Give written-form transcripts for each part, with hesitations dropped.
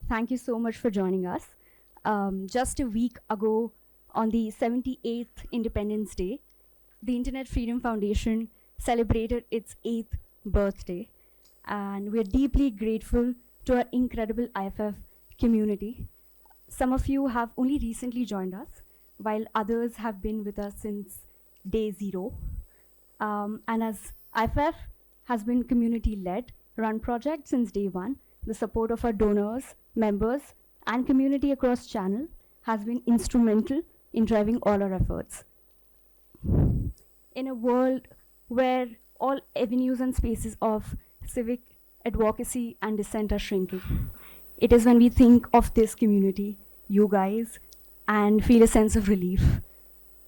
thank you so much for joining us. Just a week ago, on the 78th Independence Day, the Internet Freedom Foundation celebrated its 8th birthday, and we're deeply grateful to our incredible IFF community. Some of you have only recently joined us, while others have been with us since day zero. And as IFF has been community-led, run project since day one, the support of our donors, members, and community across channel has been instrumental in driving all our efforts. In a world where all avenues and spaces of civic advocacy and dissent are shrinking, it is when we think of this community, you guys, and feel a sense of relief.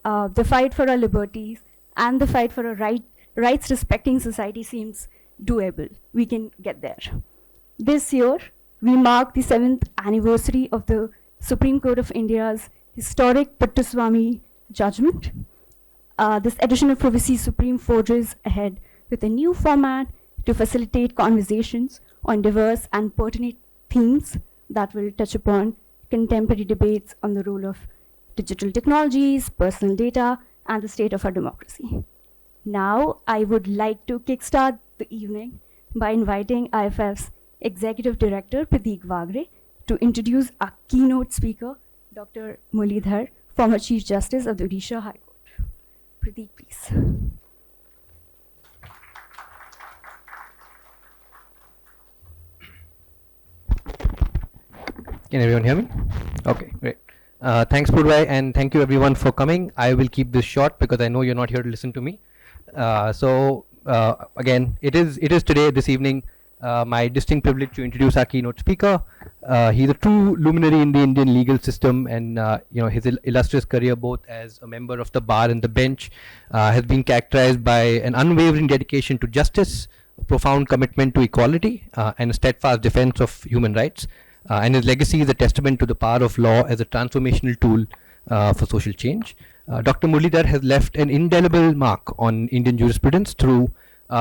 The fight for our liberties and the fight for a rights-respecting society seems doable. We can get there. This year, we mark the 7th anniversary of the Supreme Court of India's historic Puttaswamy judgment. This edition of Privacy Supreme forges ahead with a new format to facilitate conversations on diverse and pertinent themes that will touch upon contemporary debates on the role of digital technologies, personal data, and the state of our democracy. Now, I would like to kickstart the evening by inviting IFF's Executive Director, Pratik Vagre, to introduce our keynote speaker, Dr. Muralidhar, former Chief Justice of the Odisha High Court. Pratik, please. Can everyone hear me? Okay, great. Thanks, Purvai, and thank you everyone for coming. I will keep this short because I know you're not here to listen to me. Again, it is today, this evening, my distinct privilege to introduce our keynote speaker. He's a true luminary in the Indian legal system, and his illustrious career both as a member of the bar and the bench has been characterized by an unwavering dedication to justice, a profound commitment to equality, and a steadfast defense of human rights. And his legacy is a testament to the power of law as a transformational tool for social change. Dr. Muralidhar has left an indelible mark on Indian jurisprudence through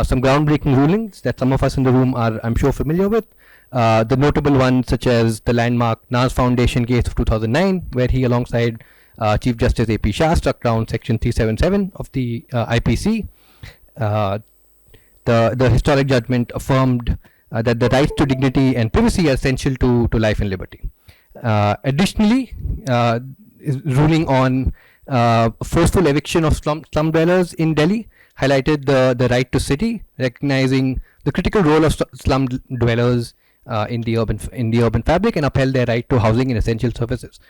some groundbreaking rulings that some of us in the room are, I'm sure, familiar with. The notable ones such as the landmark Nas Foundation case of 2009, where he alongside Chief Justice A.P. Shah struck down Section 377 of the IPC. The historic judgment affirmed that the rights to dignity and privacy are essential to life and liberty. Additionally, ruling on forceful eviction of slum dwellers in Delhi highlighted the right to city, recognizing the critical role of slum dwellers in the urban fabric, and upheld their right to housing and essential services.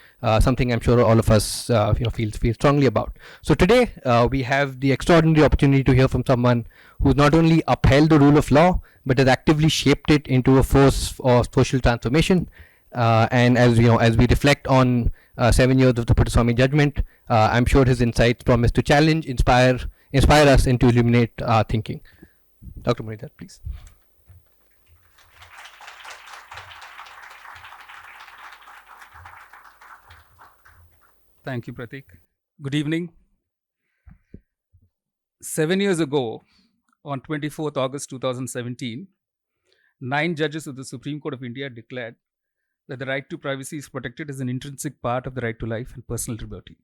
Something I'm sure all of us feel strongly about. So today we have the extraordinary opportunity to hear from someone who's not only upheld the rule of law but has actively shaped it into a force for social transformation. And as we reflect on 7 years of the Puttaswamy judgment, I'm sure his insights promise to challenge, inspire us, and to illuminate our thinking. Dr. Muralidhar, please. Thank you, Pratik. Good evening. 7 years ago, on 24th August 2017, 9 judges of the Supreme Court of India declared that the right to privacy is protected as an intrinsic part of the right to life and personal liberty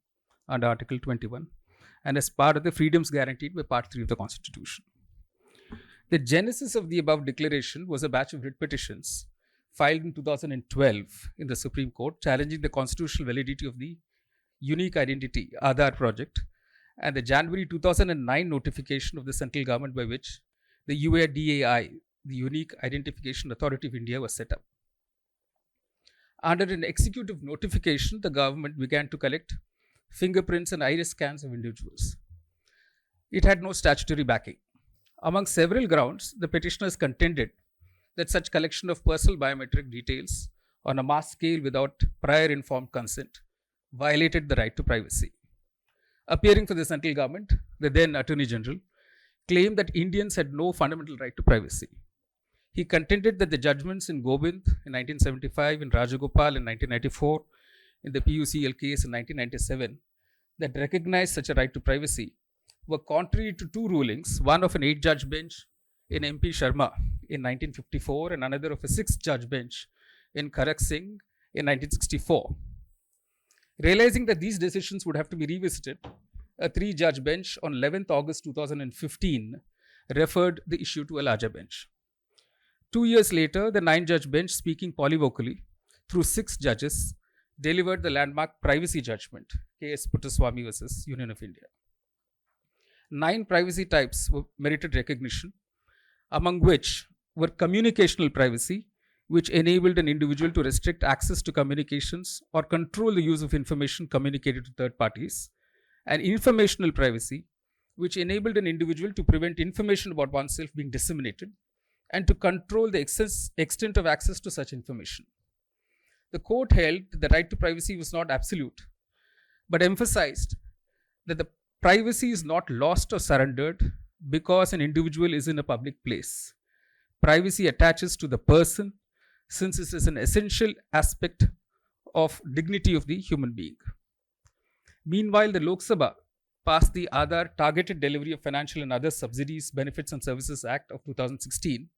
under Article 21 and as part of the freedoms guaranteed by Part 3 of the Constitution. The genesis of the above declaration was a batch of writ petitions filed in 2012 in the Supreme Court challenging the constitutional validity of the Unique Identity Aadhaar project and the January 2009 notification of the central government by which the UIDAI, the Unique Identification Authority of India, was set up. Under an executive notification, the government began to collect fingerprints and iris scans of individuals. It had no statutory backing. Among several grounds, the petitioners contended that such collection of personal biometric details on a mass scale without prior informed consent violated the right to privacy. Appearing for the central government, the then Attorney General claimed that Indians had no fundamental right to privacy. He contended that the judgments in Gobind in 1975, in Rajagopal in 1994, in the PUCL case in 1997 that recognized such a right to privacy were contrary to 2 rulings, one of an 8-judge bench in MP Sharma in 1954 and another of a 6-judge bench in Karak Singh in 1964. Realizing that these decisions would have to be revisited, a 3-judge bench on 11th August 2015 referred the issue to a larger bench. 2 years later, the 9-judge bench, speaking polyvocally through 6 judges, delivered the landmark privacy judgment, case Puttaswamy versus Union of India. 9 privacy types merited recognition, among which were communicational privacy, which enabled an individual to restrict access to communications or control the use of information communicated to third parties, and informational privacy, which enabled an individual to prevent information about oneself being disseminated and to control the extent of access to such information. The court held that the right to privacy was not absolute, but emphasized that the privacy is not lost or surrendered because an individual is in a public place. Privacy attaches to the person, since it is an essential aspect of dignity of the human being. Meanwhile, the Lok Sabha passed the Aadhaar Targeted Delivery of Financial and Other Subsidies, Benefits and Services Act of 2016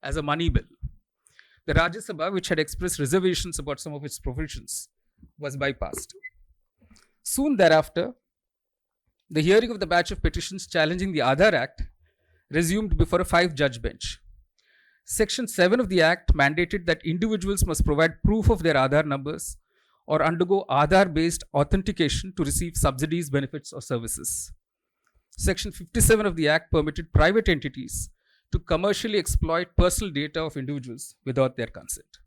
as a money bill. The Rajya Sabha, which had expressed reservations about some of its provisions, was bypassed. Soon thereafter, the hearing of the batch of petitions challenging the Aadhaar Act resumed before a 5-judge bench. Section 7 of the Act mandated that individuals must provide proof of their Aadhaar numbers or undergo Aadhaar-based authentication to receive subsidies, benefits, or services. Section 57 of the Act permitted private entities to commercially exploit personal data of individuals without their consent.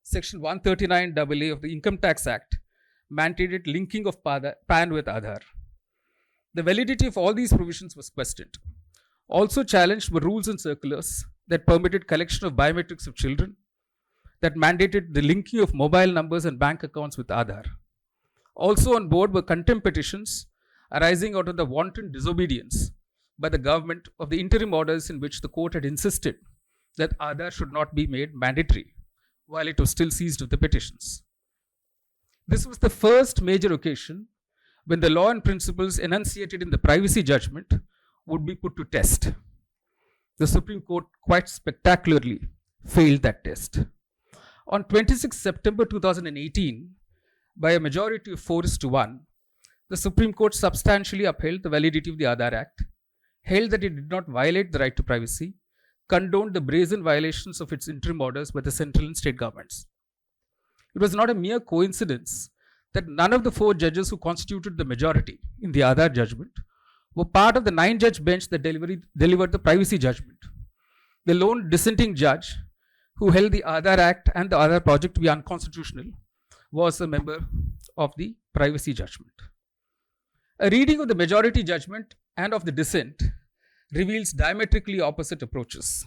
Section 139AA of the Income Tax Act mandated linking of PAN with Aadhaar. The validity of all these provisions was questioned. Also challenged were rules and circulars that permitted collection of biometrics of children, that mandated the linking of mobile numbers and bank accounts with Aadhaar. Also on board were contempt petitions arising out of the wanton disobedience by the government of the interim orders in which the court had insisted that Aadhaar should not be made mandatory, while it was still seized of the petitions. This was the first major occasion when the law and principles enunciated in the privacy judgment would be put to test. The Supreme Court quite spectacularly failed that test. On 26 September 2018, by a majority of 4:1, the Supreme Court substantially upheld the validity of the Aadhaar Act, held that it did not violate the right to privacy, condoned the brazen violations of its interim orders by the central and state governments. It was not a mere coincidence that none of the 4 judges who constituted the majority in the Aadhaar judgment were part of the 9-judge bench that delivered the privacy judgment. The lone dissenting judge who held the Aadhaar Act and the Aadhaar project to be unconstitutional was a member of the privacy judgment. A reading of the majority judgment and of the dissent reveals diametrically opposite approaches.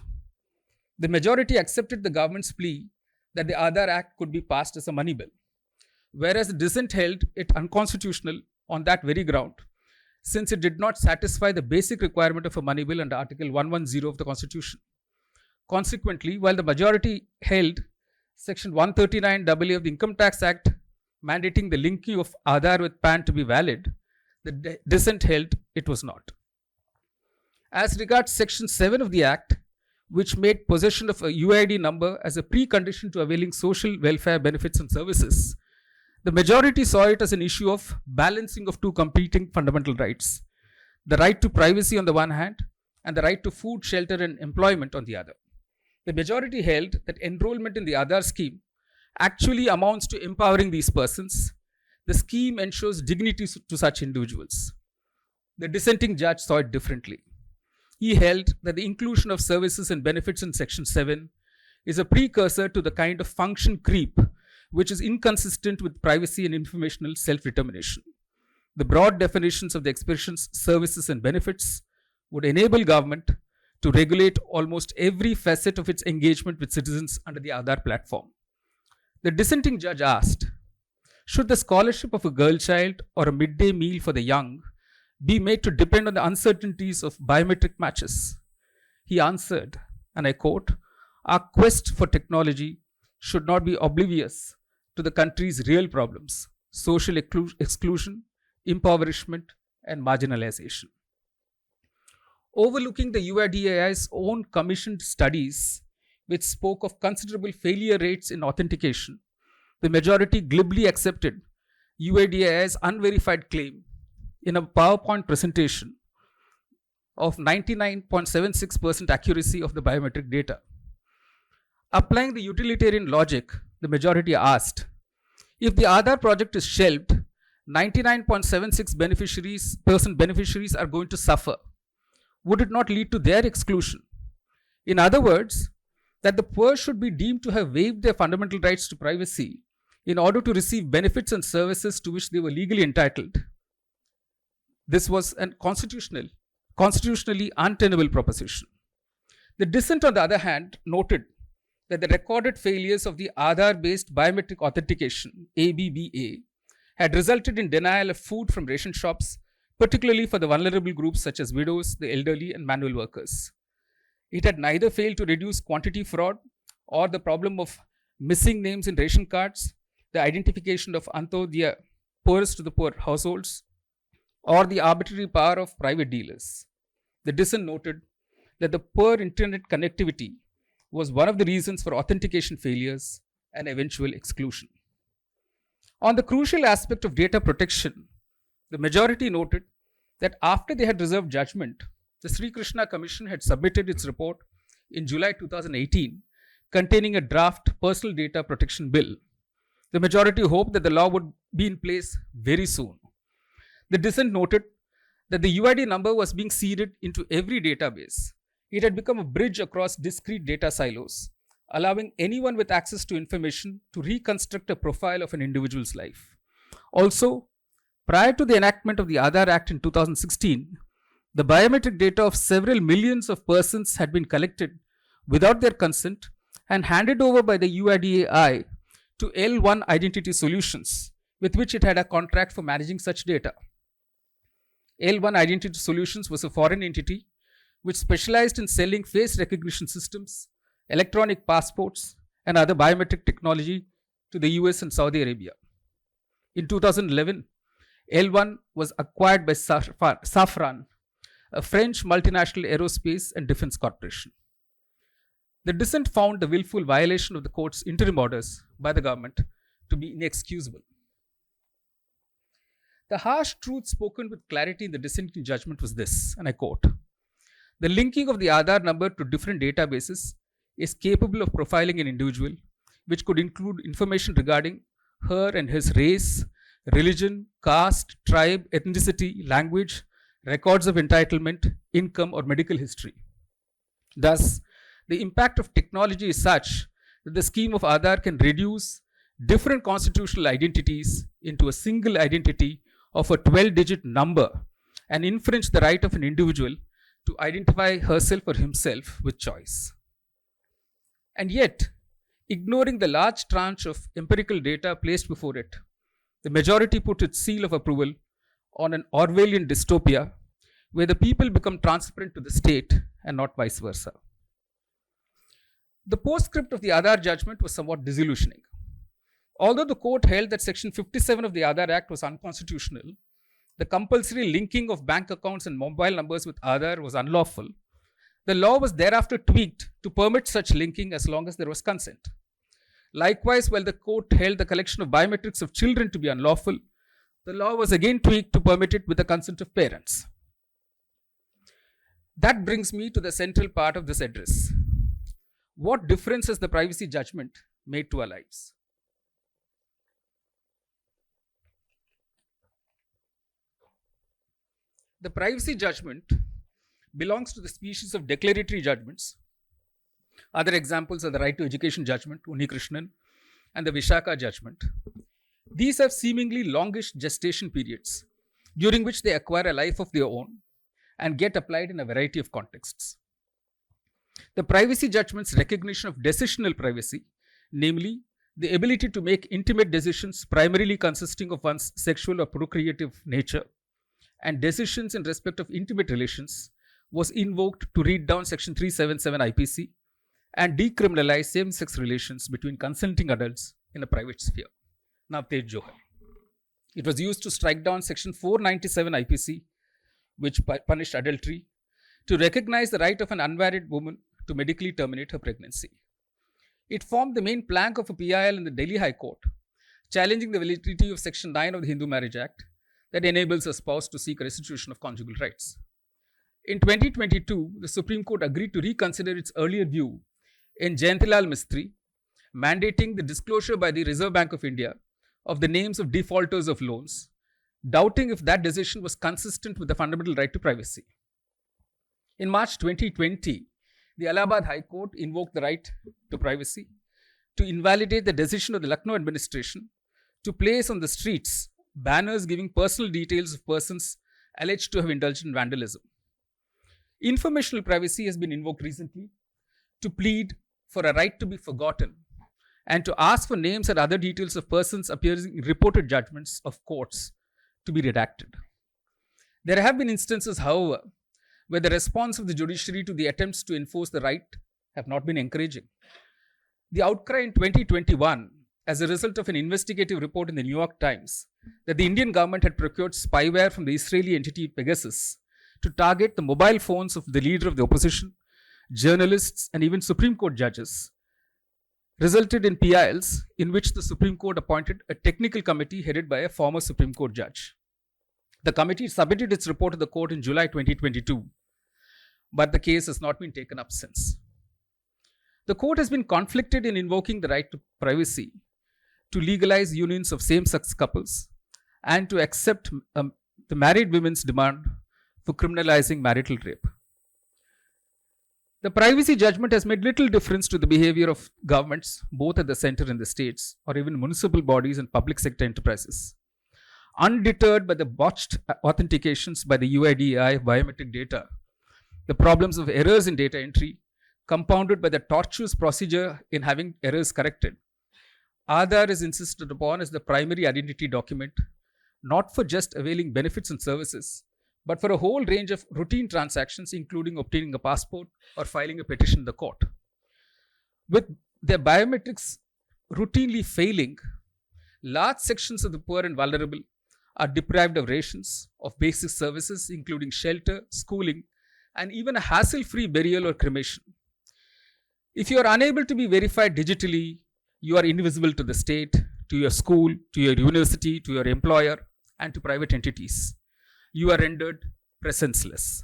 The majority accepted the government's plea that the Aadhaar Act could be passed as a money bill, whereas the dissent held it unconstitutional on that very ground, since it did not satisfy the basic requirement of a money bill under Article 110 of the Constitution. Consequently, while the majority held Section 139AA of the Income Tax Act mandating the linking of Aadhaar with PAN to be valid, the dissent held it was not. As regards Section 7 of the Act, which made possession of a UID number as a precondition to availing social welfare benefits and services, the majority saw it as an issue of balancing of 2 competing fundamental rights: the right to privacy on the one hand and the right to food, shelter, and employment on the other. The majority held that enrollment in the Aadhaar scheme actually amounts to empowering these persons. The scheme ensures dignity to such individuals. The dissenting judge saw it differently. He held that the inclusion of services and benefits in Section 7 is a precursor to the kind of function creep which is inconsistent with privacy and informational self-determination. The broad definitions of the expressions services and benefits would enable government to regulate almost every facet of its engagement with citizens under the Aadhaar platform. The dissenting judge asked, should the scholarship of a girl child or a midday meal for the young be made to depend on the uncertainties of biometric matches? He answered, and I quote, our quest for technology should not be oblivious to the country's real problems: social exclusion, impoverishment, and marginalization. Overlooking the UIDAI's own commissioned studies, which spoke of considerable failure rates in authentication, the majority glibly accepted UIDAI's unverified claim in a PowerPoint presentation of 99.76% accuracy of the biometric data. Applying the utilitarian logic, the majority asked, if the Aadhaar project is shelved, 99.76% beneficiaries are going to suffer. Would it not lead to their exclusion? In other words, that the poor should be deemed to have waived their fundamental rights to privacy in order to receive benefits and services to which they were legally entitled. This was a constitutionally untenable proposition. The dissent, on the other hand, noted that the recorded failures of the Aadhaar-based biometric authentication, ABBA, had resulted in denial of food from ration shops, particularly for the vulnerable groups such as widows, the elderly, and manual workers. It had neither failed to reduce quantity fraud or the problem of missing names in ration cards, the identification of Antodaya, poorest to the poor households, or the arbitrary power of private dealers. The dissent noted that the poor internet connectivity was one of the reasons for authentication failures and eventual exclusion. On the crucial aspect of data protection, the majority noted that after they had reserved judgment, the Sri Krishna Commission had submitted its report in July 2018 containing a draft personal data protection bill. The majority hoped that the law would be in place very soon. The dissent noted that the UID number was being seeded into every database. It had become a bridge across discrete data silos, allowing anyone with access to information to reconstruct a profile of an individual's life. Also, prior to the enactment of the Aadhaar Act in 2016, the biometric data of several millions of persons had been collected without their consent and handed over by the UIDAI to L1 Identity Solutions, with which it had a contract for managing such data. L1 Identity Solutions was a foreign entity which specialized in selling face recognition systems, electronic passports, and other biometric technology to the US and Saudi Arabia. In 2011, L1 was acquired by Safran, a French multinational aerospace and defense corporation. The dissent found the willful violation of the court's interim orders by the government to be inexcusable. The harsh truth spoken with clarity in the dissenting judgment was this, and I quote, the linking of the Aadhaar number to different databases is capable of profiling an individual, which could include information regarding her and his race, religion, caste, tribe, ethnicity, language, records of entitlement, income, or medical history. Thus, the impact of technology is such that the scheme of Aadhaar can reduce different constitutional identities into a single identity of a 12-digit number and infringe the right of an individual to identify herself or himself with choice. And yet, ignoring the large tranche of empirical data placed before it, the majority put its seal of approval on an Orwellian dystopia where the people become transparent to the state and not vice versa. The postscript of the Aadhaar judgment was somewhat disillusioning. Although the court held that Section 57 of the Aadhaar Act was unconstitutional, the compulsory linking of bank accounts and mobile numbers with Aadhaar was unlawful. The law was thereafter tweaked to permit such linking as long as there was consent. Likewise, while the court held the collection of biometrics of children to be unlawful, the law was again tweaked to permit it with the consent of parents. That brings me to the central part of this address. What difference has the privacy judgment made to our lives? The privacy judgment belongs to the species of declaratory judgments. Other examples are the right to education judgment, Unnikrishnan, and the Vishaka judgment. These have seemingly longish gestation periods during which they acquire a life of their own and get applied in a variety of contexts. The privacy judgment's recognition of decisional privacy, namely the ability to make intimate decisions primarily consisting of one's sexual or procreative nature, and decisions in respect of intimate relations, was invoked to read down Section 377 IPC and decriminalize same-sex relations between consenting adults in a private sphere. Navtej Johar. It was used to strike down Section 497 IPC, which punished adultery, to recognize the right of an unmarried woman to medically terminate her pregnancy. It formed the main plank of a PIL in the Delhi High Court, challenging the validity of Section 9 of the Hindu Marriage Act that enables a spouse to seek restitution of conjugal rights. In 2022, the Supreme Court agreed to reconsider its earlier view in Jayantilal Mistry, mandating the disclosure by the Reserve Bank of India of the names of defaulters of loans, doubting if that decision was consistent with the fundamental right to privacy. In March 2020, the Allahabad High Court invoked the right to privacy to invalidate the decision of the Lucknow administration to place on the streets banners giving personal details of persons alleged to have indulged in vandalism. Informational privacy has been invoked recently to plead for a right to be forgotten and to ask for names and other details of persons appearing in reported judgments of courts to be redacted. There have been instances, however, where the response of the judiciary to the attempts to enforce the right have not been encouraging. The outcry in 2021, as a result of an investigative report in the New York Times, that the Indian government had procured spyware from the Israeli entity Pegasus to target the mobile phones of the leader of the opposition, journalists, and even Supreme Court judges, resulted in PILs in which the Supreme Court appointed a technical committee headed by a former Supreme Court judge. The committee submitted its report to the court in July 2022, but the case has not been taken up since. The court has been conflicted in invoking the right to privacy to legalize unions of same-sex couples and to accept the married women's demand for criminalizing marital rape. The privacy judgment has made little difference to the behavior of governments, both at the center and the states, or even municipal bodies and public sector enterprises. Undeterred by the botched authentications by the UIDAI biometric data, the problems of errors in data entry, compounded by the tortuous procedure in having errors corrected, Aadhaar is insisted upon as the primary identity document, not for just availing benefits and services, but for a whole range of routine transactions, including obtaining a passport or filing a petition in the court. With their biometrics routinely failing, large sections of the poor and vulnerable are deprived of rations, of basic services, including shelter, schooling, and even a hassle-free burial or cremation. If you are unable to be verified digitally, you are invisible to the state, to your school, to your university, to your employer, and to private entities. You are rendered presenceless.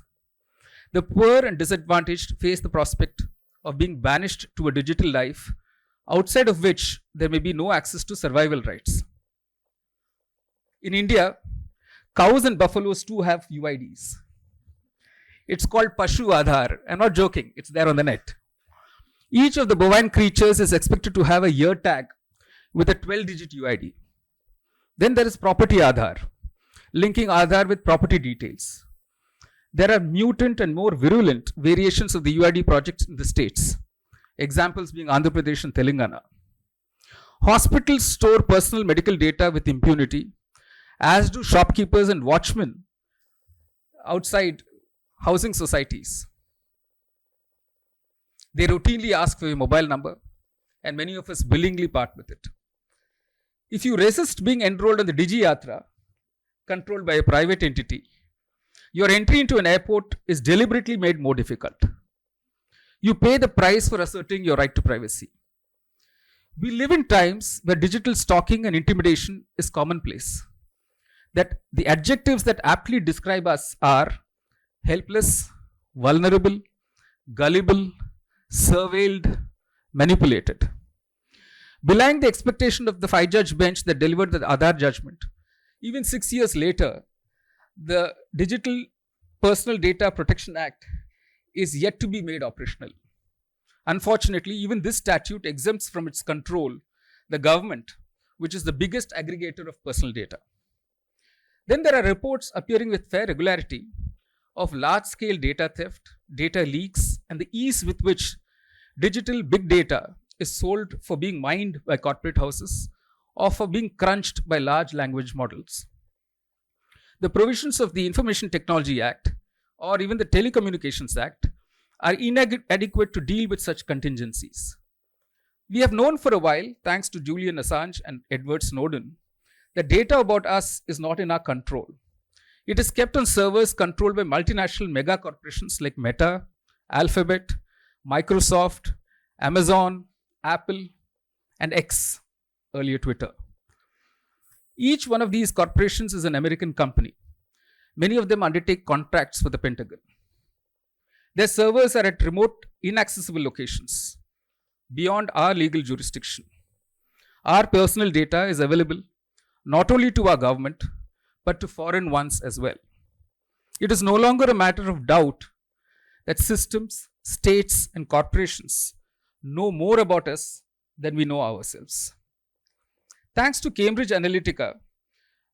The poor and disadvantaged face the prospect of being banished to a digital life, outside of which there may be no access to survival rights. In India, cows and buffaloes too have UIDs. It's called Pashu Aadhaar. I'm not joking, it's there on the net. Each of the bovine creatures is expected to have a year tag with a 12-digit UID. Then there is property Aadhaar, linking Aadhaar with property details. There are mutant and more virulent variations of the UID projects in the states, examples being Andhra Pradesh and Telangana. Hospitals store personal medical data with impunity, as do shopkeepers and watchmen outside housing societies. They routinely ask for your mobile number, and many of us willingly part with it. If you resist being enrolled on the Digi Yatra, controlled by a private entity, your entry into an airport is deliberately made more difficult. You pay the price for asserting your right to privacy. We live in times where digital stalking and intimidation is commonplace. That the adjectives that aptly describe us are helpless, vulnerable, gullible, surveilled, manipulated. Belying the expectation of the 5-judge bench that delivered the Aadhaar judgment, even 6 years later, the Digital Personal Data Protection Act is yet to be made operational. Unfortunately, even this statute exempts from its control the government, which is the biggest aggregator of personal data. Then there are reports appearing with fair regularity of large-scale data theft, data leaks, and the ease with which digital big data is sold for being mined by corporate houses or for being crunched by large language models. The provisions of the Information Technology Act or even the Telecommunications Act are inadequate to deal with such contingencies. We have known for a while, thanks to Julian Assange and Edward Snowden, that data about us is not in our control. It is kept on servers controlled by multinational mega corporations like Meta, Alphabet, Microsoft, Amazon, Apple, and X, earlier Twitter. Each one of these corporations is an American company. Many of them undertake contracts for the Pentagon. Their servers are at remote, inaccessible locations beyond our legal jurisdiction. Our personal data is available not only to our government, but to foreign ones as well. It is no longer a matter of doubt that systems, states, and corporations know more about us than we know ourselves. Thanks to Cambridge Analytica,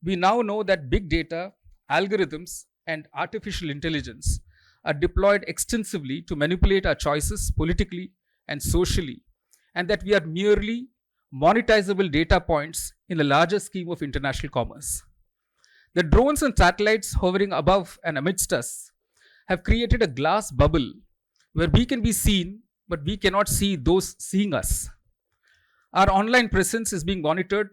we now know that big data, algorithms, and artificial intelligence are deployed extensively to manipulate our choices politically and socially, and that we are merely monetizable data points in the larger scheme of international commerce. The drones and satellites hovering above and amidst us have created a glass bubble where we can be seen, but we cannot see those seeing us. Our online presence is being monitored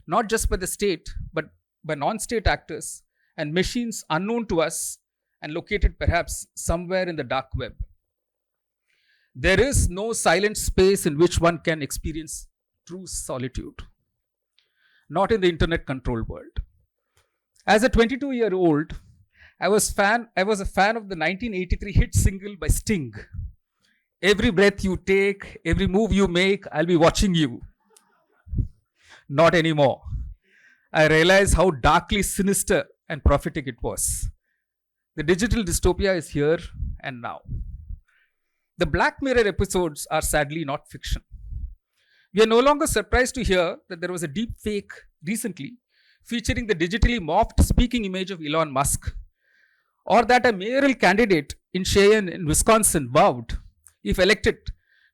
not just by the state, but by non-state actors and machines unknown to us and located perhaps somewhere in the dark web. There is no silent space in which one can experience true solitude, not in the internet controlled world. As a 22-year-old, I was a fan of the 1983 hit single by Sting. Every breath you take, every move you make, I'll be watching you. Not anymore. I realize how darkly sinister and prophetic it was. The digital dystopia is here and now. The Black Mirror episodes are sadly not fiction. We are no longer surprised to hear that there was a deep fake recently featuring the digitally morphed speaking image of Elon Musk, or that a mayoral candidate in Cheyenne in Wisconsin vowed, if elected,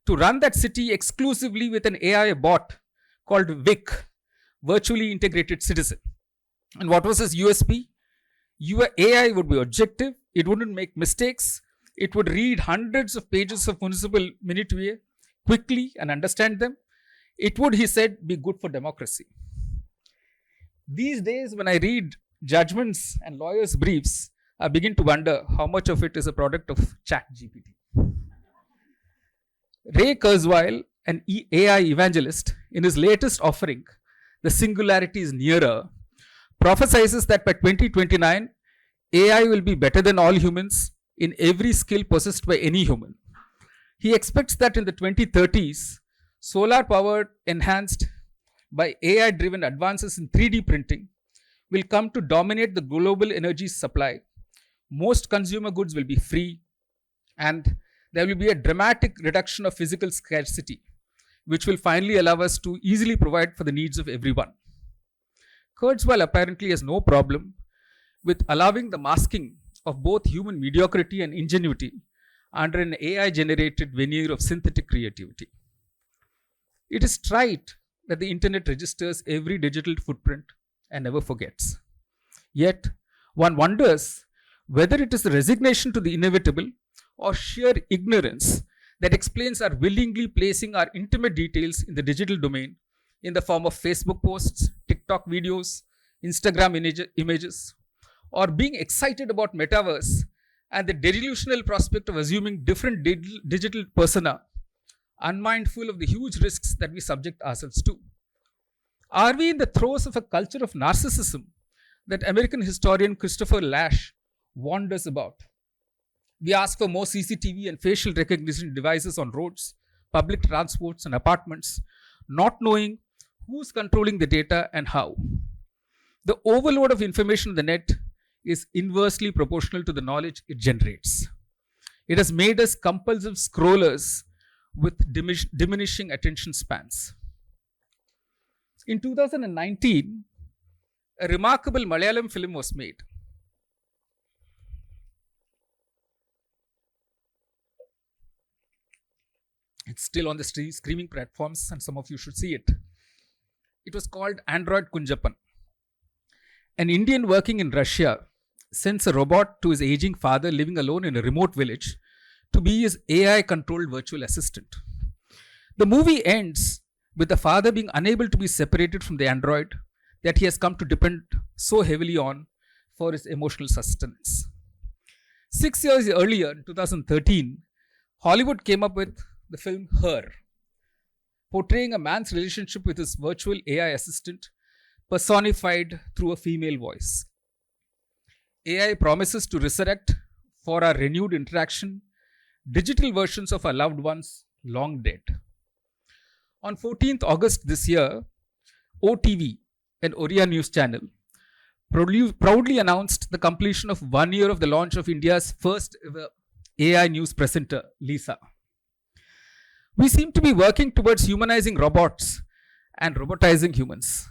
to run that city exclusively with an AI bot called Vic, Virtually Integrated Citizen. And what was his USP? Your AI would be objective, it wouldn't make mistakes, it would read hundreds of pages of municipal minutiae quickly and understand them. It would, he said, be good for democracy. These days, when I read judgments and lawyers' briefs, I begin to wonder how much of it is a product of ChatGPT. Ray Kurzweil, an AI evangelist, in his latest offering, The Singularity is Nearer, prophesizes that by 2029, AI will be better than all humans in every skill possessed by any human. He expects that in the 2030s, solar powered, enhanced by AI driven advances in 3D printing will come to dominate the global energy supply. Most consumer goods will be free, and there will be a dramatic reduction of physical scarcity, which will finally allow us to easily provide for the needs of everyone. Kurzweil apparently has no problem with allowing the masking of both human mediocrity and ingenuity under an AI-generated veneer of synthetic creativity. It is trite that the internet registers every digital footprint and never forgets. Yet, one wonders whether it is the resignation to the inevitable or sheer ignorance that explains our willingly placing our intimate details in the digital domain in the form of Facebook posts, TikTok videos, Instagram images, or being excited about metaverse and the delusional prospect of assuming different digital persona, unmindful of the huge risks that we subject ourselves to. Are we in the throes of a culture of narcissism that American historian Christopher Lasch warned us about? We ask for more CCTV and facial recognition devices on roads, public transports, and apartments, not knowing who's controlling the data and how. The overload of information on the net is inversely proportional to the knowledge it generates. It has made us compulsive scrollers with diminishing attention spans. In 2019, a remarkable Malayalam film was made. It's still on the streaming platforms, and some of you should see it. It was called Android Kunjappan. An Indian working in Russia sends a robot to his aging father living alone in a remote village to be his AI-controlled virtual assistant. The movie ends with the father being unable to be separated from the android that he has come to depend so heavily on for his emotional sustenance. 6 years earlier, in 2013, Hollywood came up with the film Her. portraying a man's relationship with his virtual AI assistant personified through a female voice. AI promises to resurrect for our renewed interaction digital versions of our loved ones long dead. On 14th August this year, OTV, an Oriya news channel, proudly announced the completion of 1 year of the launch of India's first ever AI news presenter, Lisa. We seem to be working towards humanizing robots and robotizing humans.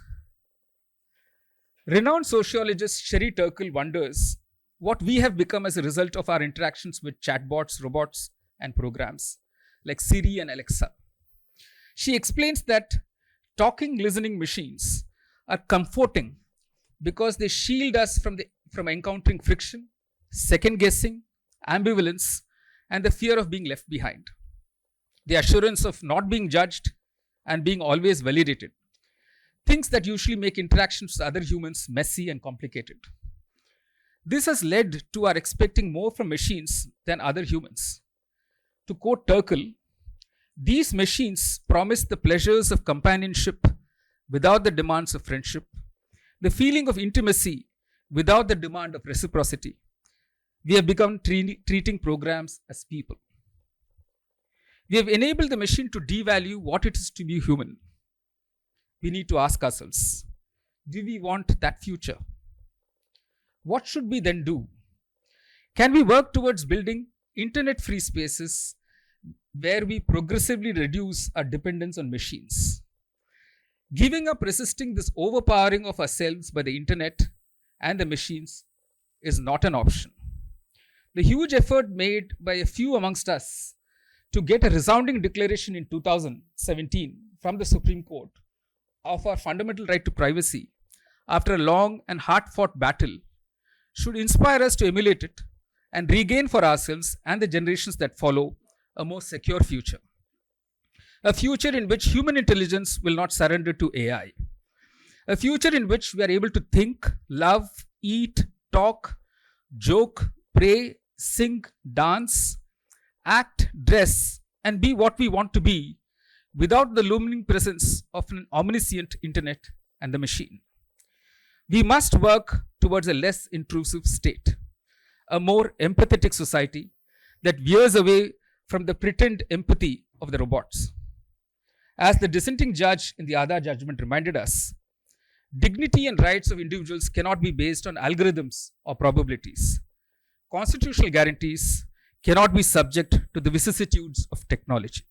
Renowned sociologist Sherry Turkle wonders what we have become as a result of our interactions with chatbots, robots, and programs like Siri and Alexa. She explains that talking, listening machines are comforting because they shield us from encountering friction, second guessing, ambivalence, and the fear of being left behind. The assurance of not being judged and being always validated. Things that usually make interactions with other humans messy and complicated. This has led to our expecting more from machines than other humans. To quote Turkle, these machines promise the pleasures of companionship without the demands of friendship, the feeling of intimacy without the demand of reciprocity. We have become treating programs as people. We have enabled the machine to devalue what it is to be human. We need to ask ourselves, do we want that future? What should we then do? Can we work towards building internet-free spaces where we progressively reduce our dependence on machines? Giving up resisting this overpowering of ourselves by the internet and the machines is not an option. The huge effort made by a few amongst us to get a resounding declaration in 2017 from the Supreme Court of our fundamental right to privacy after a long and hard-fought battle should inspire us to emulate it and regain for ourselves and the generations that follow a more secure future. A future in which human intelligence will not surrender to AI. A future in which we are able to think, love, eat, talk, joke, pray, sing, dance, act, dress, and be what we want to be without the looming presence of an omniscient internet and the machine. We must work towards a less intrusive state, a more empathetic society that veers away from the pretend empathy of the robots. As the dissenting judge in the Aadhaar judgment reminded us, dignity and rights of individuals cannot be based on algorithms or probabilities. Constitutional guarantees cannot be subject to the vicissitudes of technology.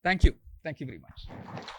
Thank you. Thank you very much.